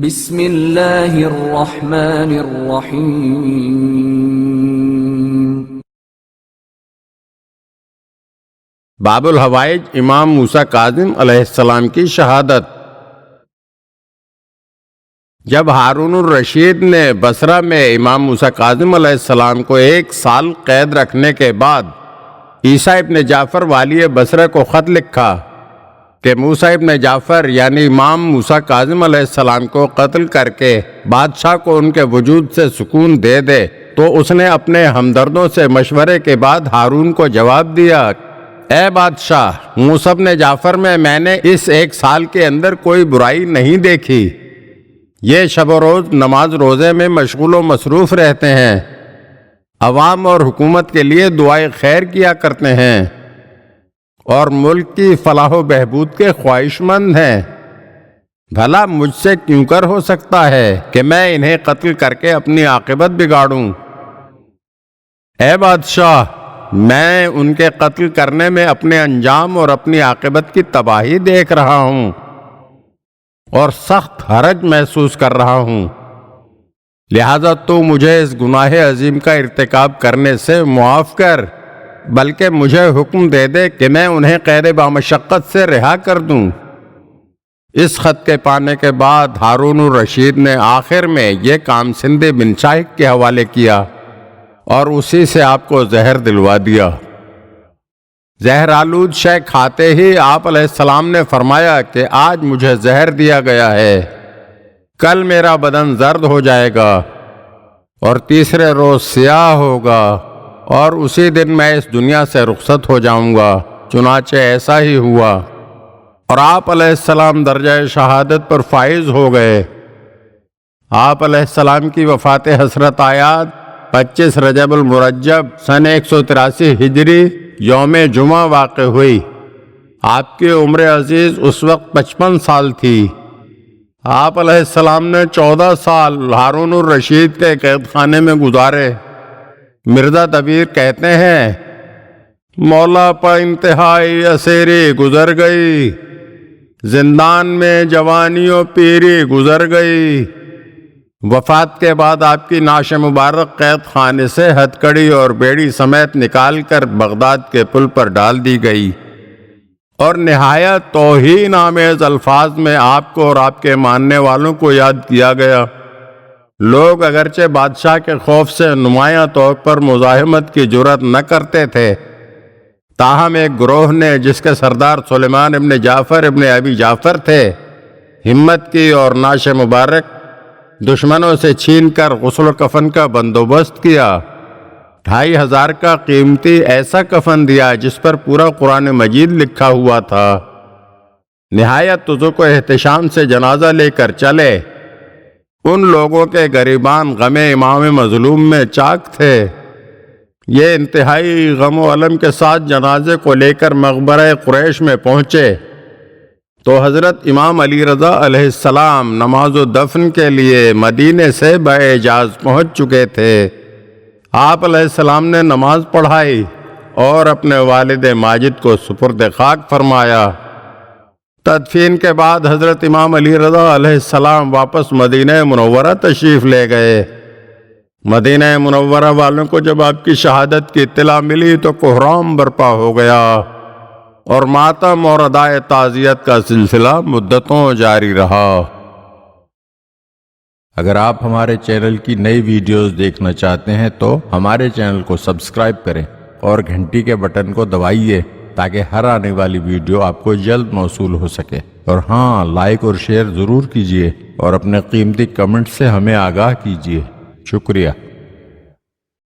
بسم اللہ الرحمن الرحیم۔ باب الحوائج، امام موسیٰ کاظم علیہ السلام کی شہادت۔ جب ہارون الرشید نے بصرہ میں امام موسیٰ کاظم علیہ السلام کو 1 سال قید رکھنے کے بعد عیسیٰ ابن جعفر والی بصرہ کو خط لکھا کہ موسیٰ ابن جعفر یعنی امام موسیٰ کاظم علیہ السلام کو قتل کر کے بادشاہ کو ان کے وجود سے سکون دے دے، تو اس نے اپنے ہمدردوں سے مشورے کے بعد ہارون کو جواب دیا، اے بادشاہ، موسیٰ ابن جعفر میں نے اس 1 سال کے اندر کوئی برائی نہیں دیکھی۔ یہ شب و روز نماز روزے میں مشغول و مصروف رہتے ہیں، عوام اور حکومت کے لیے دعائے خیر کیا کرتے ہیں اور ملک کی فلاح و بہبود کے خواہش مند ہیں۔ بھلا مجھ سے کیوں کر ہو سکتا ہے کہ میں انہیں قتل کر کے اپنی عاقبت بگاڑوں؟ اے بادشاہ، میں ان کے قتل کرنے میں اپنے انجام اور اپنی عاقبت کی تباہی دیکھ رہا ہوں اور سخت حرج محسوس کر رہا ہوں، لہذا تو مجھے اس گناہ عظیم کا ارتکاب کرنے سے معاف کر، بلکہ مجھے حکم دے دے کہ میں انہیں قید بامشقت سے رہا کر دوں۔ اس خط کے پانے کے بعد ہارون الرشید نے آخر میں یہ کام سندھ بن شاہق کے حوالے کیا اور اسی سے آپ کو زہر دلوا دیا۔ زہر آلود شے کھاتے ہی آپ علیہ السلام نے فرمایا کہ آج مجھے زہر دیا گیا ہے، کل میرا بدن زرد ہو جائے گا اور تیسرے روز سیاہ ہوگا اور اسی دن میں اس دنیا سے رخصت ہو جاؤں گا۔ چنانچہ ایسا ہی ہوا اور آپ علیہ السلام درجہ شہادت پر فائز ہو گئے۔ آپ علیہ السلام کی وفات حسرت آیات 25 رجب المرجب سن 183 ہجری یوم جمعہ واقع ہوئی۔ آپ کی عمر عزیز اس وقت 55 سال تھی۔ آپ علیہ السلام نے 14 سال ہارون الرشید کے قید خانے میں گزارے۔ مرزا دبیر کہتے ہیں، مولا پا انتہائی اسیری گزر گئی، زندان میں جوانی و پیری گزر گئی۔ وفات کے بعد آپ کی نعش مبارک قید خانے سے ہتکڑی اور بیڑی سمیت نکال کر بغداد کے پل پر ڈال دی گئی اور نہایت توہین آمیز الفاظ میں آپ کو اور آپ کے ماننے والوں کو یاد کیا گیا۔ لوگ اگرچہ بادشاہ کے خوف سے نمایاں طور پر مزاحمت کی جرأت نہ کرتے تھے، تاہم ایک گروہ نے جس کے سردار سلیمان ابن جعفر ابن ابی جعفر تھے، ہمت کی اور نعش مبارک دشمنوں سے چھین کر غسل و کفن کا بندوبست کیا۔ 2500 کا قیمتی ایسا کفن دیا جس پر پورا قرآن مجید لکھا ہوا تھا۔ نہایت تذوق و احتشام سے جنازہ لے کر چلے۔ ان لوگوں کے گریبان غم امام مظلوم میں چاک تھے۔ یہ انتہائی غم و الم کے ساتھ جنازے کو لے کر مقبرہ قریش میں پہنچے تو حضرت امام علی رضا علیہ السلام نماز و دفن کے لیے مدینے سے باعجاز پہنچ چکے تھے۔ آپ علیہ السلام نے نماز پڑھائی اور اپنے والد ماجد کو سپرد خاک فرمایا۔ تدفین کے بعد حضرت امام علی رضا علیہ السلام واپس مدینہ منورہ تشریف لے گئے۔ مدینہ منورہ والوں کو جب آپ کی شہادت کی اطلاع ملی تو کوہرام برپا ہو گیا اور ماتم اور ادائے تعزیت کا سلسلہ مدتوں جاری رہا۔ اگر آپ ہمارے چینل کی نئی ویڈیوز دیکھنا چاہتے ہیں تو ہمارے چینل کو سبسکرائب کریں اور گھنٹی کے بٹن کو دبائیے تاکہ ہر آنے والی ویڈیو آپ کو جلد موصول ہو سکے۔ اور ہاں، لائک اور شیئر ضرور کیجیے اور اپنے قیمتی کمنٹ سے ہمیں آگاہ کیجیے۔ شکریہ۔